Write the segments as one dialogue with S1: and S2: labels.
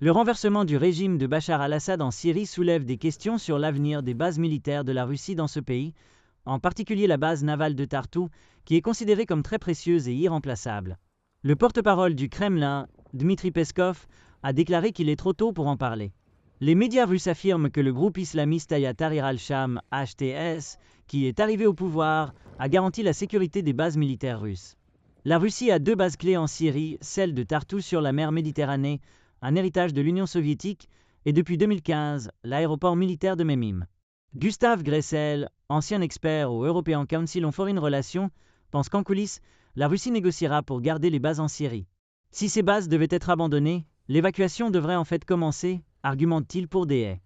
S1: Le renversement du régime de Bachar al-Assad en Syrie soulève des questions sur l'avenir des bases militaires de la Russie dans ce pays, en particulier la base navale de Tartou, qui est considérée comme très précieuse et irremplaçable. Le porte-parole du Kremlin, Dmitri Peskov, a déclaré qu'il est trop tôt pour en parler. Les médias russes affirment que le groupe islamiste Hayat Tahrir al-Sham, HTS, qui est arrivé au pouvoir, a garanti la sécurité des bases militaires russes. La Russie a deux bases clés en Syrie, celle de Tartou sur la mer Méditerranée, un héritage de l'Union soviétique, et depuis 2015, l'aéroport militaire de Memim. Gustav Gressel, ancien expert au European Council on Foreign Relations, pense qu'en coulisses, la Russie négociera pour garder les bases en Syrie. Si ces bases devaient être abandonnées, l'évacuation devrait en fait commencer, argumente-t-il pour des haies.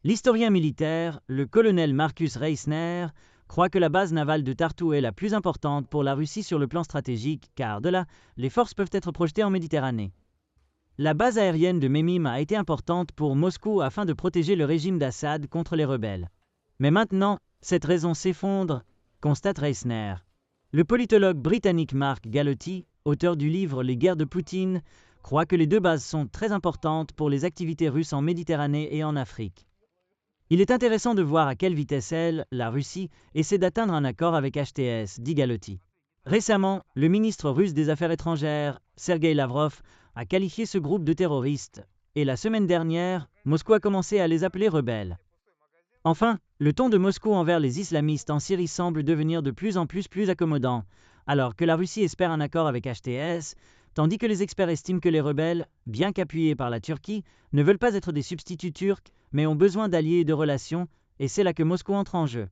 S1: L'historien militaire, le colonel Markus Reisner, croit que la base navale de Tartou est la plus importante pour la Russie sur le plan stratégique, car de là, les forces peuvent être projetées en Méditerranée. La base aérienne de Memim a été importante pour Moscou afin de protéger le régime d'Assad contre les rebelles. Mais maintenant, cette raison s'effondre, constate Reisner. Le politologue britannique Mark Galotti, auteur du livre Les guerres de Poutine, croit que les deux bases sont très importantes pour les activités russes en Méditerranée et en Afrique. Il est intéressant de voir à quelle vitesse la Russie, essaie d'atteindre un accord avec HTS, dit Galotti. Récemment, le ministre russe des Affaires étrangères, Sergei Lavrov, a qualifié ce groupe de terroristes, et la semaine dernière, Moscou a commencé à les appeler rebelles. Enfin, le ton de Moscou envers les islamistes en Syrie semble devenir de plus en plus accommodant, alors que la Russie espère un accord avec HTS, tandis que les experts estiment que les rebelles, bien qu'appuyés par la Turquie, ne veulent pas être des substituts turcs, mais ont besoin d'alliés et de relations, et c'est là que Moscou entre en jeu.